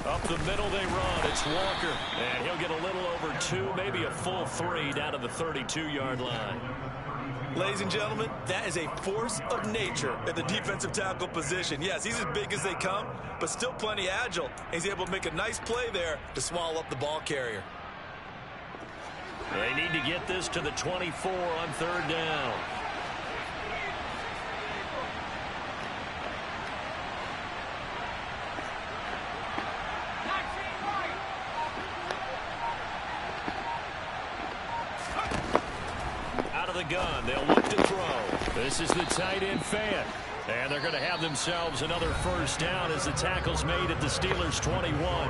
Speaker 2: Up the middle they run. It's Walker. And he'll get a little over 2, maybe a full 3 down to the 32-yard line.
Speaker 3: Ladies and gentlemen, that is a force of nature at the defensive tackle position. Yes, he's as big as they come, but still plenty agile. He's able to make a nice play there to swallow up the ball carrier.
Speaker 2: They need to get this to the 24 on 3rd down. Gun. They'll look to throw.
Speaker 1: This is the tight end fan. And they're going to have themselves another first down as the tackle's made at the Steelers' 21.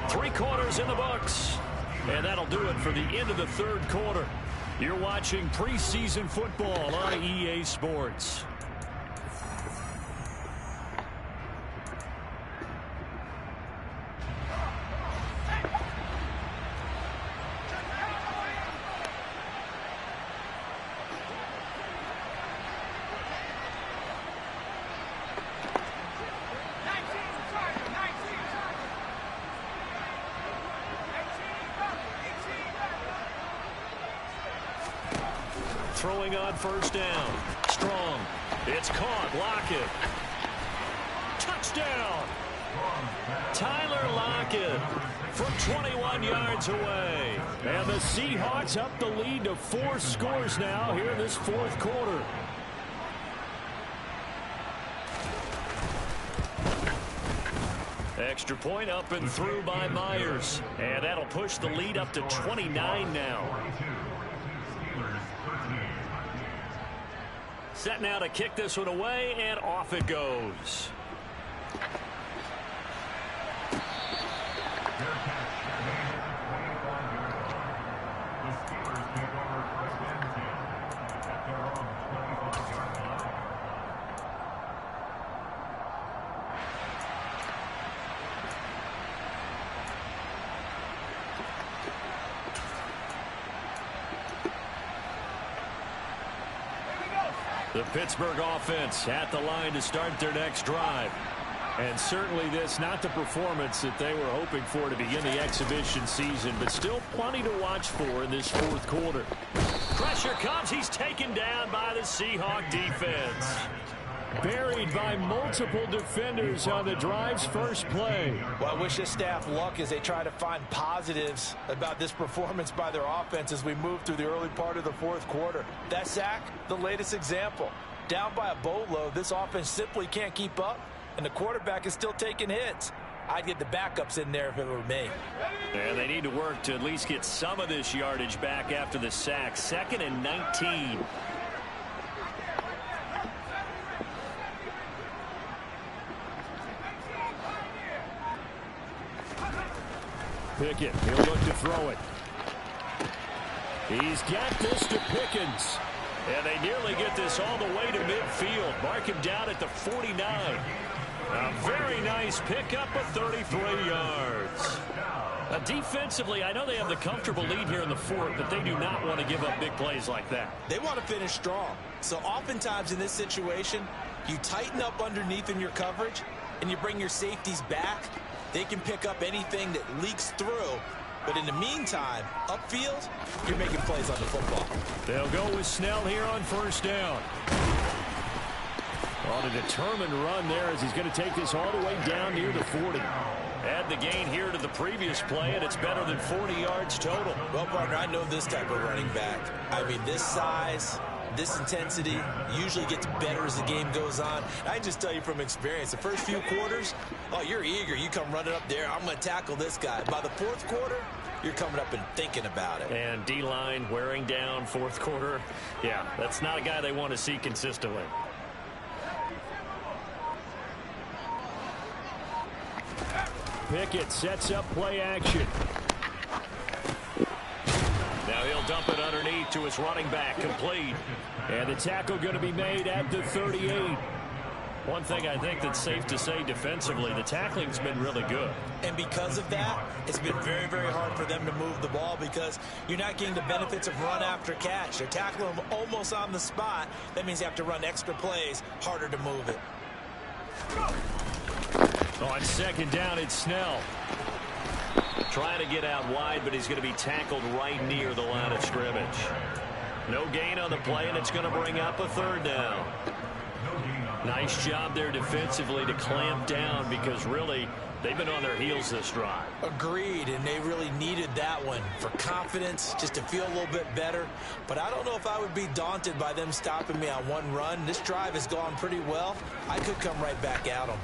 Speaker 2: 3 quarters in the books.
Speaker 1: And that'll do it for the end of the 3rd quarter. You're watching preseason football on EA Sports.
Speaker 2: Throwing on first down. Strong. It's caught. Lockett. Touchdown. Tyler Lockett from 21 yards away.
Speaker 1: And the Seahawks up the lead to 4 scores now here in this 4th quarter.
Speaker 2: Extra point up and through by Myers. And that'll push the lead up to 29 now. Set now to kick this one away, and off it goes.
Speaker 1: The Pittsburgh offense at the line to start their next drive. And certainly this not the performance that they were hoping for to begin the exhibition season, but still plenty to watch for in this 4th quarter.
Speaker 2: Pressure comes. He's taken down by the Seahawk defense.
Speaker 1: Buried by multiple defenders on the drive's first play.
Speaker 4: Well, I wish this staff luck as they try to find positives about this performance by their offense as we move through the early part of the 4th quarter. That sack, the latest example. Down by a boatload, this offense simply can't keep up, and the quarterback is still taking hits. I'd get the backups in there if it were me.
Speaker 2: And they need to work to at least get some of this yardage back after the sack. 2nd and 19.
Speaker 1: Pickett, he'll look to throw it. He's got this to Pickens.
Speaker 2: And they nearly get this all the way to midfield. Mark him down at the 49. A very nice pickup of 33 yards. Defensively, I know they have the comfortable lead here in the 4th, but they do not want to give up big plays like that.
Speaker 3: They want to finish strong. So oftentimes in this situation, you tighten up underneath in your coverage, and you bring your safeties back. They can pick up anything that leaks through. But in the meantime, upfield, you're making plays on the football.
Speaker 1: They'll go with Snell here on first down.
Speaker 2: On a determined run there as he's going to take this all the way down near the 40. Add the gain here to the previous play, and it's better than 40 yards total.
Speaker 3: Well, partner, I know this type of running back. I mean, this size, this intensity usually gets better as the game goes on. I can just tell you from experience, the first few quarters, oh, you're eager. You come running up there, I'm going to tackle this guy. By the fourth quarter, you're coming up and thinking about it.
Speaker 2: And D-line wearing down fourth quarter. Yeah, that's not a guy they want to see consistently. Pickett sets up play action. Now he'll dump it underneath to his running back, complete. And the tackle going to be made at the 38. One thing I think that's safe to say defensively, the tackling's been really good.
Speaker 3: And because of that, it's been very, very hard for them to move the ball because you're not getting the benefits of run after catch. They're tackling them almost on the spot. That means you have to run extra plays, harder to move it.
Speaker 2: On second down, it's Snell. Trying to get out wide, but he's going to be tackled right near the line of scrimmage. No gain on the play, and it's going to bring up a third down. Nice job there defensively to clamp down because really they've been on their heels this drive.
Speaker 3: Agreed, and they really needed that one for confidence, just to feel a little bit better. But I don't know if I would be daunted by them stopping me on one run. This drive has gone pretty well. I could come right back at them.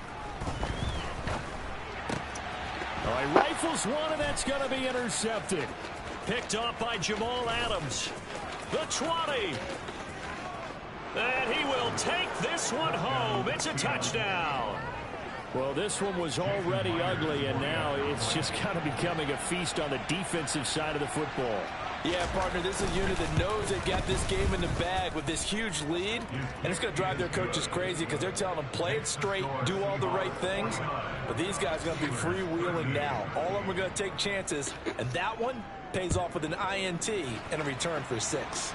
Speaker 2: All right, rifles one, and that's going to be intercepted. Picked off by Jamal Adams. The 20. And he will take this one home. It's a touchdown. Well, this one was already ugly, and now it's just kind of becoming a feast on the defensive side of the football.
Speaker 4: Yeah, partner, this is a unit that knows they've got this game in the bag with this huge lead, and it's going to drive their coaches crazy because they're telling them play it straight, do all the right things, but these guys are going to be freewheeling now. All of them are going to take chances, and that one pays off with an INT and a return for 6.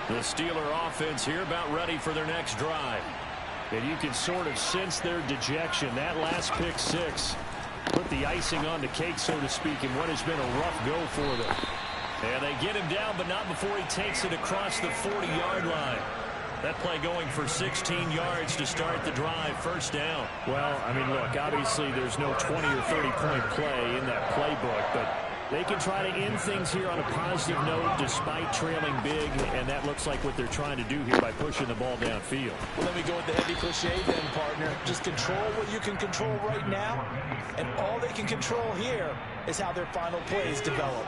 Speaker 2: The Steeler offense here about ready for their next drive. And you can sort of sense their dejection. That last pick 6 put the icing on the cake, so to speak, in what has been a rough go for them. And they get him down, but not before he takes it across the 40-yard line. That play going for 16 yards to start the drive, first down. Well, I mean, look, obviously there's no 20 or 30-point play in that playbook, but they can try to end things here on a positive note despite trailing big, and that looks like what they're trying to do here by pushing the ball downfield.
Speaker 4: Well, let me go with the heavy cliche then, partner. Just control what you can control right now, and all they can control here is how their final plays develop.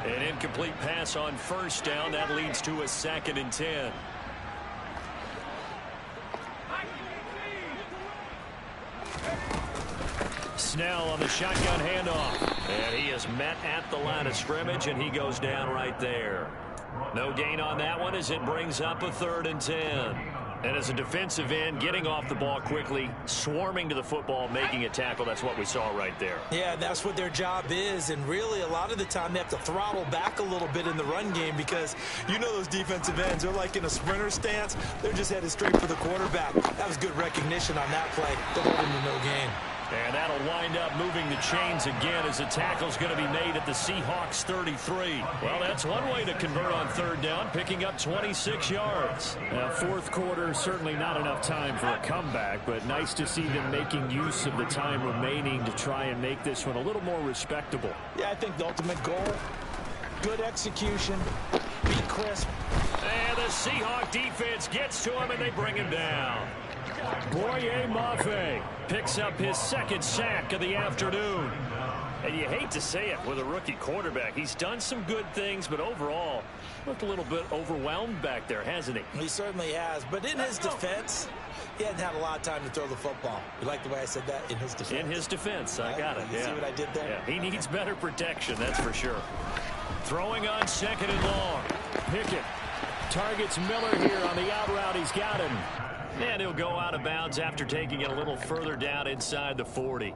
Speaker 2: An incomplete pass on first down. That leads to a 2nd and 10. Snell on the shotgun handoff. And he is met at the line of scrimmage, and he goes down right there. No gain on that one as it brings up a 3rd and 10. And as a defensive end, getting off the ball quickly, swarming to the football, making a tackle, that's what we saw right there.
Speaker 3: Yeah, that's what their job is, and really a lot of the time they have to throttle back a little bit in the run game because you know those defensive ends, they're like in a sprinter stance. They're just headed straight for the quarterback. That was good recognition on that play to hold him to no gain.
Speaker 2: And that'll wind up moving the chains again as the tackle's going to be made at the Seahawks 33. Well, that's one way to convert on 3rd down, picking up 26 yards. Now, 4th quarter, certainly not enough time for a comeback, but nice to see them making use of the time remaining to try and make this one a little more respectable.
Speaker 3: Yeah, I think the ultimate goal, good execution, be crisp.
Speaker 2: And the Seahawk defense gets to him, and they bring him down. Boye Mafe picks up his 2nd sack of the afternoon. And you hate to say it with a rookie quarterback. He's done some good things, but overall looked a little bit overwhelmed back there, hasn't he?
Speaker 3: He certainly has. But in his defense, he hadn't had a lot of time to throw the football. You like the way I said that? In his defense.
Speaker 2: In his defense. I got it.
Speaker 3: You see what I did there?
Speaker 2: Yeah, he needs better protection, that's for sure. Throwing on 2nd and long. Pickett targets Miller here on the out route. He's got him. And he'll go out of bounds after taking it a little further down inside the 40.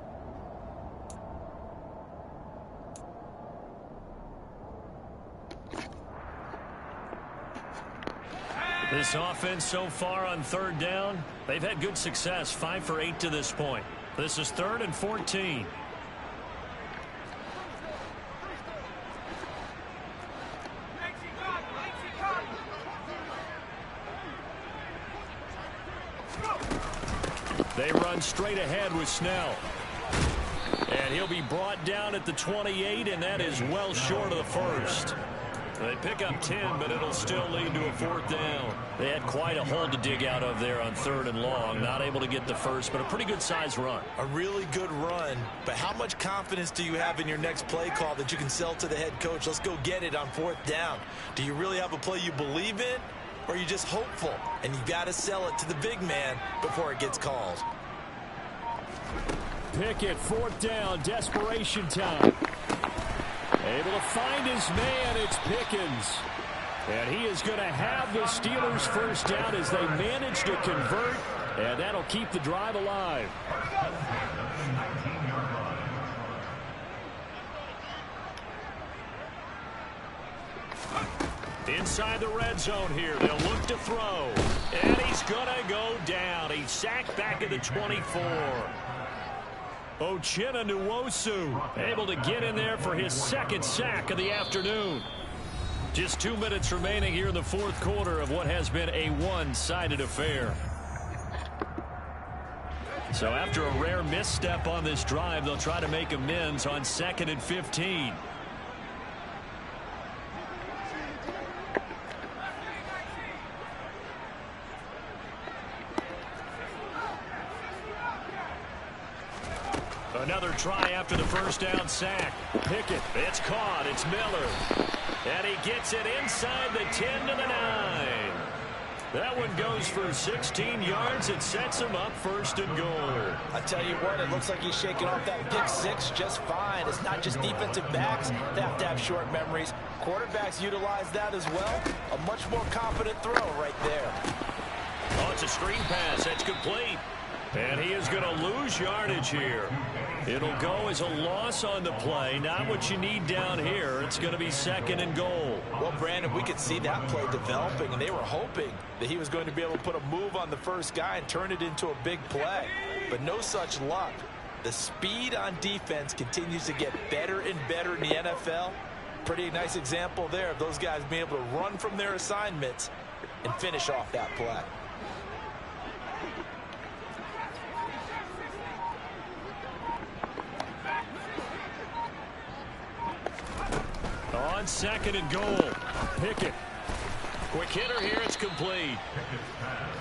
Speaker 2: This offense so far on third down, they've had good success, 5 for 8 to this point. This is 3rd and 14. They run straight ahead with Snell. And he'll be brought down at the 28, and that is well short of the first. They pick up 10, but it'll still lead to a 4th down. They had quite a hole to dig out of there on 3rd and long. Not able to get the first, but a pretty good size run.
Speaker 3: A really good run, but how much confidence do you have in your next play call that you can sell to the head coach? Let's go get it on 4th down. Do you really have a play you believe in, or are you just hopeful? And you got to sell it to the big man before it gets called.
Speaker 2: Pickett, 4th down, desperation time. Able to find his man, it's Pickens. And he is going to have the Steelers' first down as they manage to convert, and that'll keep the drive alive. Inside the red zone here, they'll look to throw. And he's going to go down. He's sacked back at the 24. Uchenna Nwosu able to get in there for his 2nd sack of the afternoon. Just 2 minutes remaining here in the 4th quarter of what has been a one-sided affair. So after a rare misstep on this drive, they'll try to make amends on 2nd and 15. Another try after the first down sack. Pickett, it's caught, it's Miller. And he gets it inside the 10 to the 9. That one goes for 16 yards. It sets him up 1st and goal.
Speaker 4: I tell you what, it looks like he's shaking off that pick 6 just fine. It's not just defensive backs that have to have short memories. Quarterbacks utilize that as well. A much more confident throw right there.
Speaker 2: Oh, it's a screen pass. That's complete. And he is going to lose yardage here. It'll go as a loss on the play. Not what you need down here. It's going to be 2nd and goal.
Speaker 4: Well, Brandon, we could see that play developing, and they were hoping that he was going to be able to put a move on the first guy and turn it into a big play. But no such luck. The speed on defense continues to get better and better in the NFL. Pretty nice example there of those guys being able to run from their assignments and finish off that play.
Speaker 2: On 2nd and goal, Pickett. Quick hitter here, it's complete.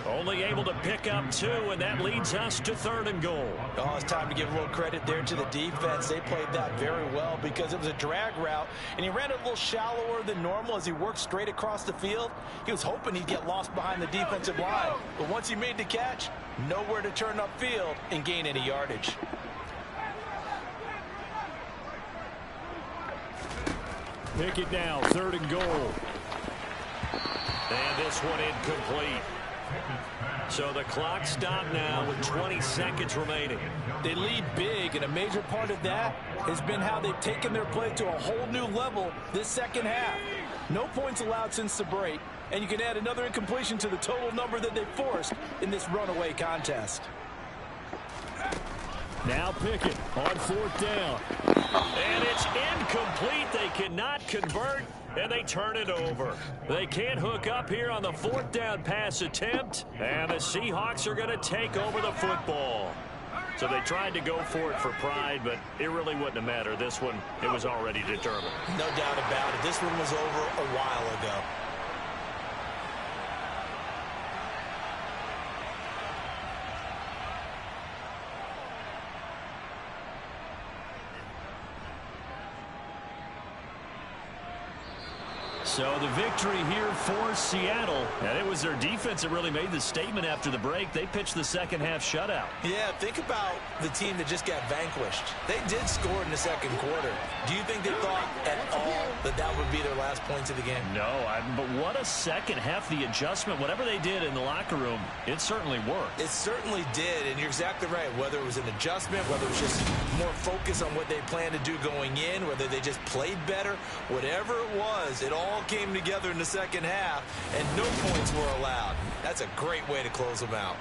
Speaker 2: Only able to pick up 2, and that leads us to 3rd and goal.
Speaker 4: Oh, it's time to give a little credit there to the defense. They played that very well because it was a drag route, and he ran it a little shallower than normal as he worked straight across the field. He was hoping he'd get lost behind the defensive line, but once he made the catch, nowhere to turn upfield and gain any yardage.
Speaker 2: Pickett now, 3rd and goal. And this one incomplete. So the clock stopped now with 20 seconds remaining.
Speaker 4: They lead big, and a major part of that has been how they've taken their play to a whole new level this second half. No points allowed since the break, and you can add another incompletion to the total number that they forced in this runaway contest.
Speaker 2: Now Pickett on 4th down. And it's incomplete. They cannot convert, and they turn it over. They can't hook up here on the 4th down pass attempt, and the Seahawks are going to take over the football. So they tried to go for it for pride, but it really wouldn't have mattered. This one, it was already determined.
Speaker 3: No doubt about it. This one was over a while ago.
Speaker 2: So the victory here for Seattle, and it was their defense that really made the statement after the break. They pitched the second half shutout.
Speaker 3: Yeah, think about the team that just got vanquished. They did score in the second quarter. Do you think they thought at all that that would be their last last points of the game.
Speaker 2: No, but what a second half. The adjustment, whatever they did in the locker room, it certainly worked.
Speaker 3: It certainly did, and you're exactly right. Whether it was an adjustment, whether it was just more focus on what they planned to do going in, whether they just played better, whatever it was, it all came together in the second half, and no points were allowed. That's a great way to close them out.